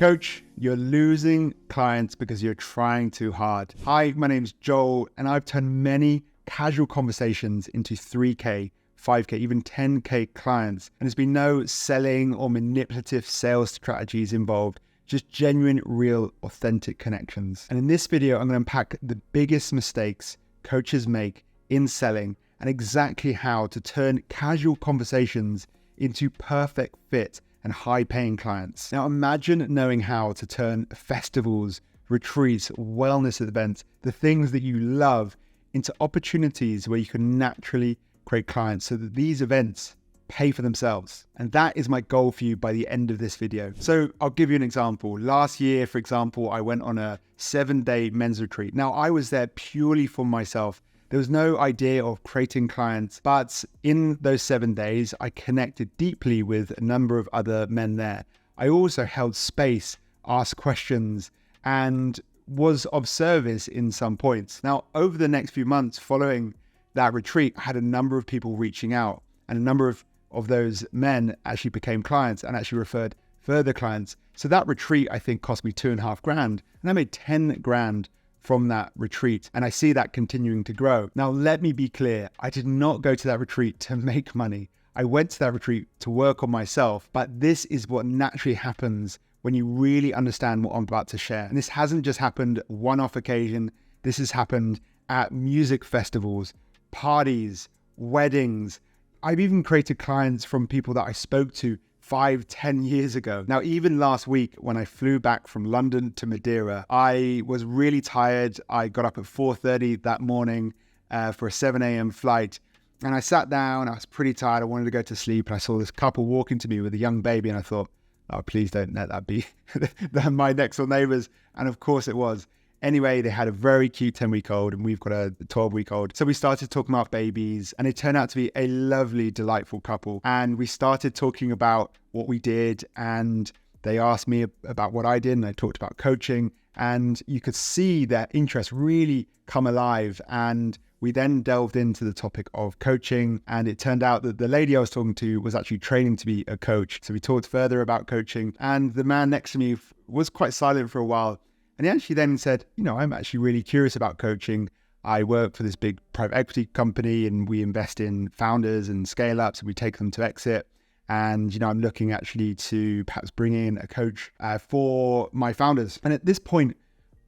Coach, you're losing clients because you're trying too hard. Hi, my name's Joel, and I've turned many casual conversations into 3K, 5K, even 10K clients. And there's been no selling or manipulative sales strategies involved, just genuine, real, authentic connections. And in this video, I'm going to unpack the biggest mistakes coaches make in selling and exactly how to turn casual conversations into perfect fit and high-paying clients. Now imagine knowing how to turn festivals, retreats, wellness events, the things that you love, into opportunities where you can naturally create clients so that these events pay for themselves. And that is my goal for you by the end of this video. So I'll give you an example. Last year, for example, I went on a 7-day men's retreat. Now I was there purely for myself. There was no idea of creating clients, but in those 7 days, I connected deeply with a number of other men there. I also held space, asked questions, and was of service in some points. Now, over the next few months following that retreat, I had a number of people reaching out, and a number of those men actually became clients and actually referred further clients. So that retreat, I think, cost me $2,500, and I made 10 grand from that retreat. And I see that continuing to grow. Now, let me be clear. I did not go to that retreat to make money. I went to that retreat to work on myself, but this is what naturally happens when you really understand what I'm about to share. And this hasn't just happened one-off occasion. This has happened at music festivals, parties, weddings. I've even created clients from people that I spoke to 5-10 years ago. Now, even last week when I flew back from London to Madeira, I was really tired. I got up at 4:30 that morning for a 7 a.m. flight. And I sat down, I was pretty tired. I wanted to go to sleep. And I saw this couple walking to me with a young baby. And I thought, oh, please don't let that be my next door neighbors. And of course it was. Anyway, they had a very cute 10-week-old and we've got a 12-week-old. So we started talking about babies and it turned out to be a lovely, delightful couple. And we started talking about what we did and they asked me about what I did and I talked about coaching and you could see their interest really come alive. And we then delved into the topic of coaching and it turned out that the lady I was talking to was actually training to be a coach. So we talked further about coaching and the man next to me was quite silent for a while. And he actually then said, I'm actually really curious about coaching. I work for this big private equity company and we invest in founders and scale ups and we take them to exit. And, I'm looking actually to perhaps bring in a coach for my founders. And at this point,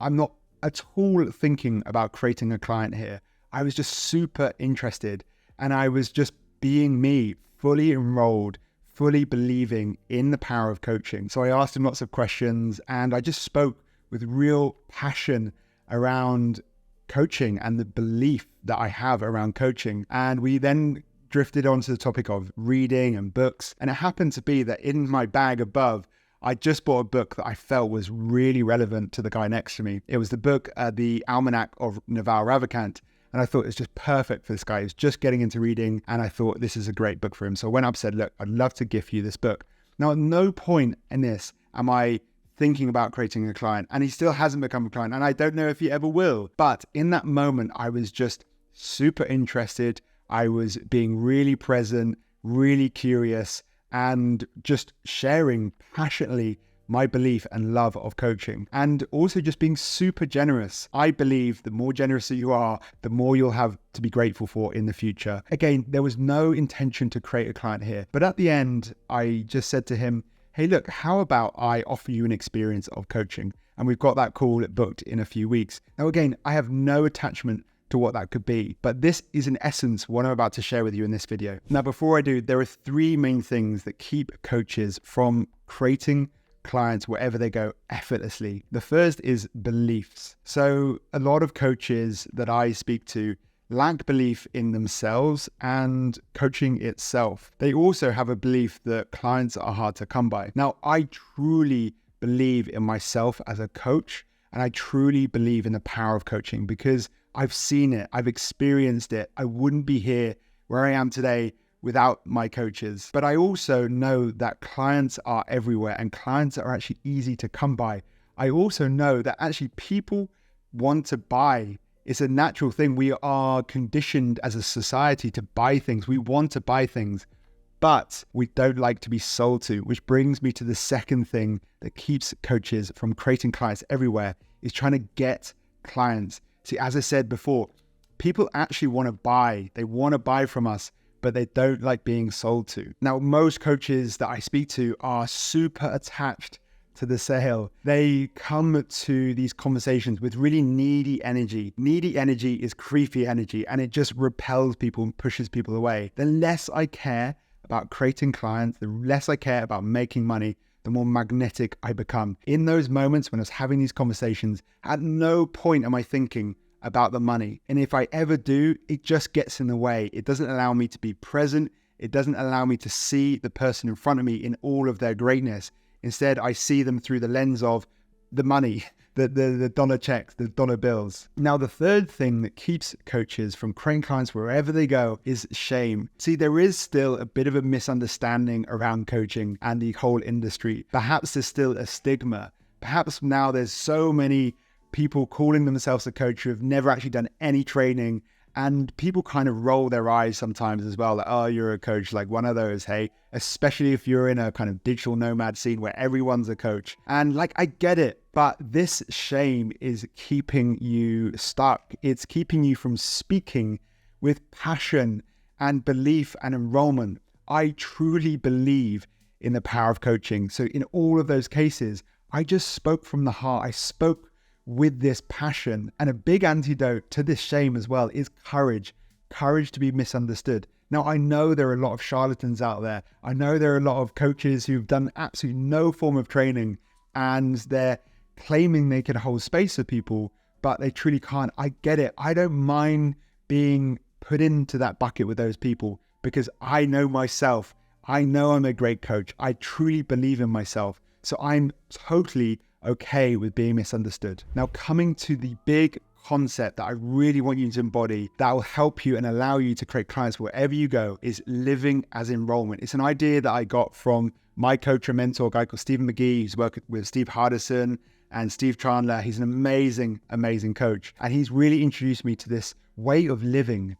I'm not at all thinking about creating a client here. I was just super interested and I was just being me, fully enrolled, fully believing in the power of coaching. So I asked him lots of questions and I just spoke with real passion around coaching and the belief that I have around coaching. And we then drifted onto the topic of reading and books. And it happened to be that in my bag above, I just bought a book that I felt was really relevant to the guy next to me. It was the book, The Almanac of Naval Ravikant. And I thought it was just perfect for this guy. He was just getting into reading. And I thought this is a great book for him. So I went up and said, look, I'd love to gift you this book. Now, at no point in this am I thinking about creating a client, and he still hasn't become a client, and I don't know if he ever will. But in that moment, I was just super interested. I was being really present, really curious, and just sharing passionately my belief and love of coaching, and also just being super generous. I believe the more generous you are, the more you'll have to be grateful for in the future. Again, there was no intention to create a client here, but at the end, I just said to him, hey, look, how about I offer you an experience of coaching? And we've got that call booked in a few weeks. Now, again, I have no attachment to what that could be, but this is in essence what I'm about to share with you in this video. Now, before I do, there are 3 main things that keep coaches from creating clients wherever they go effortlessly. The first is beliefs. So a lot of coaches that I speak to lack belief in themselves and coaching itself. They also have a belief that clients are hard to come by. Now, I truly believe in myself as a coach, and I truly believe in the power of coaching because I've seen it, I've experienced it. I wouldn't be here where I am today without my coaches. But I also know that clients are everywhere and clients are actually easy to come by. I also know that actually people want to buy. It's a natural thing. We are conditioned as a society to buy things. We want to buy things. but we don't like to be sold to, which brings me to the second thing that keeps coaches from creating clients everywhere is trying to get clients. See, as I said before, people actually want to buy. They want to buy from us, but they don't like being sold to. Now, most coaches that I speak to are super attached to the sale. They come to these conversations with really needy energy. Needy energy is creepy energy, and it just repels people and pushes people away. The less I care about creating clients, the less I care about making money, the more magnetic I become. In those moments when I was having these conversations, at no point am I thinking about the money. And if I ever do, it just gets in the way. It doesn't allow me to be present. It doesn't allow me to see the person in front of me in all of their greatness. Instead, I see them through the lens of the money, the dollar checks, the dollar bills. Now, the third thing that keeps coaches from creating clients wherever they go is shame. See, there is still a bit of a misunderstanding around coaching and the whole industry. Perhaps there's still a stigma. Perhaps now there's so many people calling themselves a coach who have never actually done any training, and people kind of roll their eyes sometimes as well, like, oh, you're a coach, like one of those, hey, especially if you're in a kind of digital nomad scene where everyone's a coach. And like, I get it, but this shame is keeping you stuck. It's keeping you from speaking with passion and belief and enrollment. I truly believe in the power of coaching. So in all of those cases, I just spoke from the heart. I spoke with this passion. And a big antidote to this shame as well is courage to be misunderstood. Now, I know there are a lot of charlatans out there. I know there are a lot of coaches who've done absolutely no form of training and they're claiming they can hold space for people, but they truly can't. I get it. I don't mind being put into that bucket with those people because I know myself. I know I'm a great coach. I truly believe in myself. So I'm totally okay with being misunderstood. Now, coming to the big concept that I really want you to embody that will help you and allow you to create clients wherever you go is living as enrollment. It's an idea that I got from my coach and mentor, a guy called Stephen McGee, who's worked with Steve Hardison and Steve Chandler. He's an amazing, amazing coach. And he's really introduced me to this way of living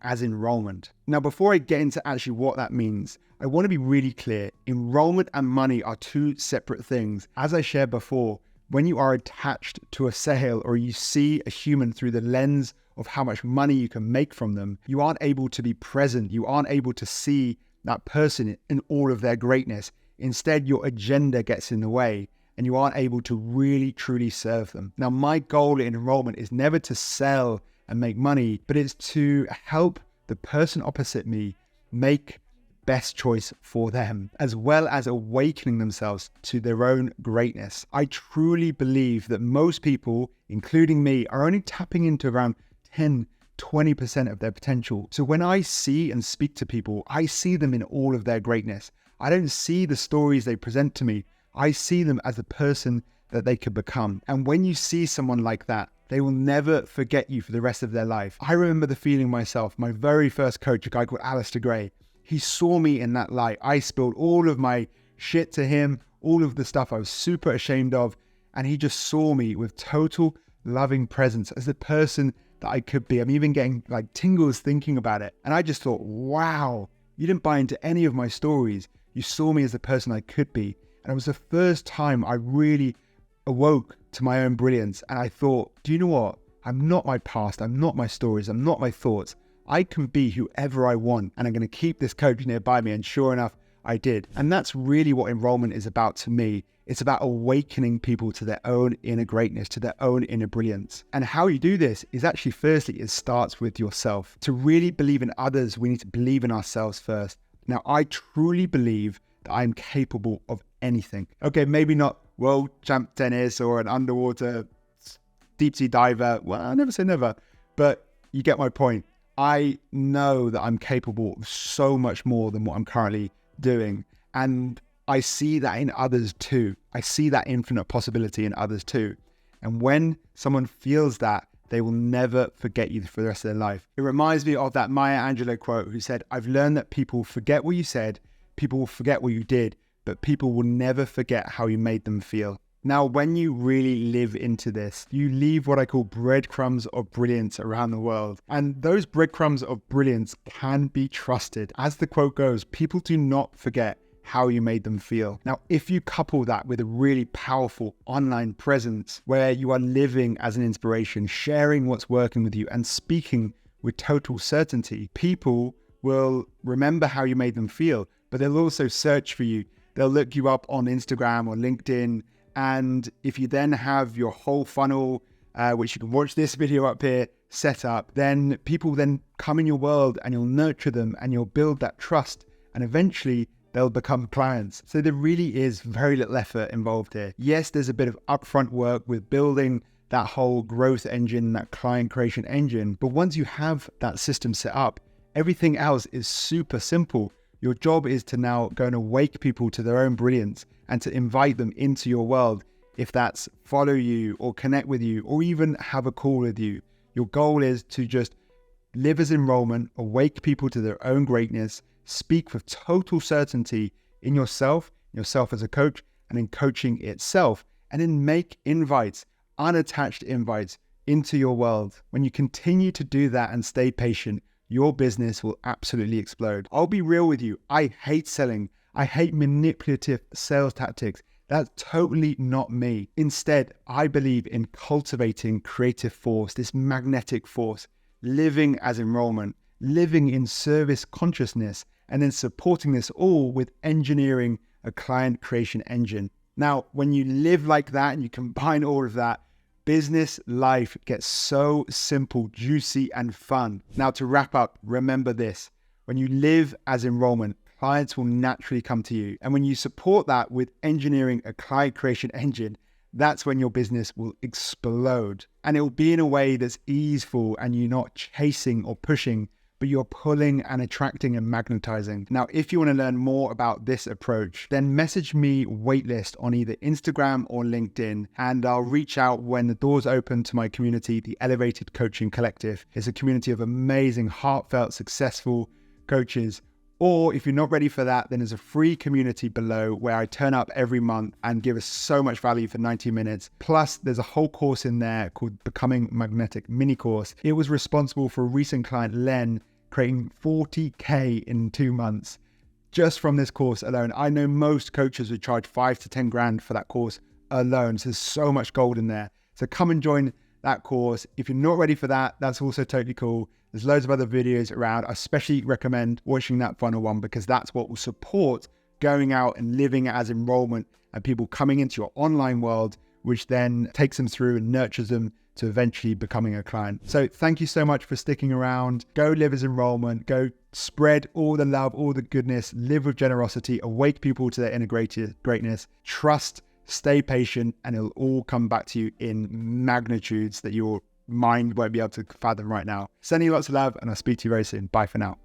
as enrollment. Now, before I get into actually what that means, I want to be really clear. Enrollment and money are two separate things. As I shared before, when you are attached to a sale or you see a human through the lens of how much money you can make from them, you aren't able to be present. You aren't able to see that person in all of their greatness. Instead, your agenda gets in the way and you aren't able to really, truly serve them. Now, my goal in enrollment is never to sell and make money, but it's to help the person opposite me make best choice for them, as well as awakening themselves to their own greatness. I truly believe that most people, including me, are only tapping into around 10-20% of their potential. So when I see and speak to people, I see them in all of their greatness. I don't see the stories they present to me. I see them as the person that they could become. And when you see someone like that, they will never forget you for the rest of their life. I remember the feeling myself. My very first coach, a guy called Alistair Gray, he saw me in that light. I spilled all of my shit to him, all of the stuff I was super ashamed of. And he just saw me with total loving presence as the person that I could be. I'm even getting like tingles thinking about it. And I just thought, wow, you didn't buy into any of my stories. You saw me as the person I could be. And it was the first time I really awoke to my own brilliance. And I thought, do you know what? I'm not my past. I'm not my stories. I'm not my thoughts. I can be whoever I want, and I'm going to keep this coach nearby me. And sure enough, I did. And that's really what enrollment is about to me. It's about awakening people to their own inner greatness, to their own inner brilliance. And how you do this is actually, firstly, it starts with yourself. To really believe in others, we need to believe in ourselves first. Now, I truly believe that I'm capable of anything. Okay, maybe not world champ tennis or an underwater deep sea diver. Well, I never say never, but you get my point. I know that I'm capable of so much more than what I'm currently doing. And I see that in others too. I see that infinite possibility in others too. And when someone feels that, they will never forget you for the rest of their life. It reminds me of that Maya Angelou quote who said, I've learned that people forget what you said, people will forget what you did, but people will never forget how you made them feel. Now, when you really live into this, you leave what I call breadcrumbs of brilliance around the world. And those breadcrumbs of brilliance can be trusted. As the quote goes, people do not forget how you made them feel. Now, if you couple that with a really powerful online presence where you are living as an inspiration, sharing what's working with you and speaking with total certainty, people will remember how you made them feel, but they'll also search for you. They'll look you up on Instagram or LinkedIn. And if you then have your whole funnel, which you can watch this video up here, set up, then people then come in your world and you'll nurture them and you'll build that trust and eventually they'll become clients. So there really is very little effort involved here. Yes, there's a bit of upfront work with building that whole growth engine, that client creation engine. But once you have that system set up, everything else is super simple. Your job is to now go and awake people to their own brilliance and to invite them into your world. If that's follow you or connect with you or even have a call with you, your goal is to just live as enrollment, awake people to their own greatness, speak with total certainty in yourself as a coach and in coaching itself, and then make invites, unattached invites into your world. When you continue to do that and stay patient, your business will absolutely explode. I'll be real with you. I hate selling. I hate manipulative sales tactics. That's totally not me. Instead, I believe in cultivating creative force, this magnetic force, living as enrollment, living in service consciousness, and then supporting this all with engineering a client creation engine. Now, when you live like that and you combine all of that, business life gets so simple, juicy, and fun. Now, to wrap up, remember this. When you live as enrollment, clients will naturally come to you. And when you support that with engineering a client creation engine, that's when your business will explode. And it will be in a way that's easeful and you're not chasing or pushing, but you're pulling and attracting and magnetizing. Now, if you want to learn more about this approach, then message me waitlist on either Instagram or LinkedIn, and I'll reach out when the doors open to my community, the Elevated Coaching Collective. It's a community of amazing, heartfelt, successful coaches. Or if you're not ready for that, then there's a free community below where I turn up every month and give us so much value for 90 minutes. Plus, there's a whole course in there called Becoming Magnetic mini course. It was responsible for a recent client, Len, creating 40K in 2 months just from this course alone. I know most coaches would charge 5 to 10 grand for that course alone. So there's so much gold in there. So come and join that course. If you're not ready for that, that's also totally cool. There's loads of other videos around. I especially recommend watching that funnel one because that's what will support going out and living as enrollment and people coming into your online world, which then takes them through and nurtures them to eventually becoming a client. So thank you so much for sticking around. Go live as enrollment. Go spread all the love, all the goodness, live with generosity, awake people to their integrated greatness, trust, stay patient, and it'll all come back to you in magnitudes that your mind won't be able to fathom right now. Sending you lots of love, and I'll speak to you very soon. Bye for now.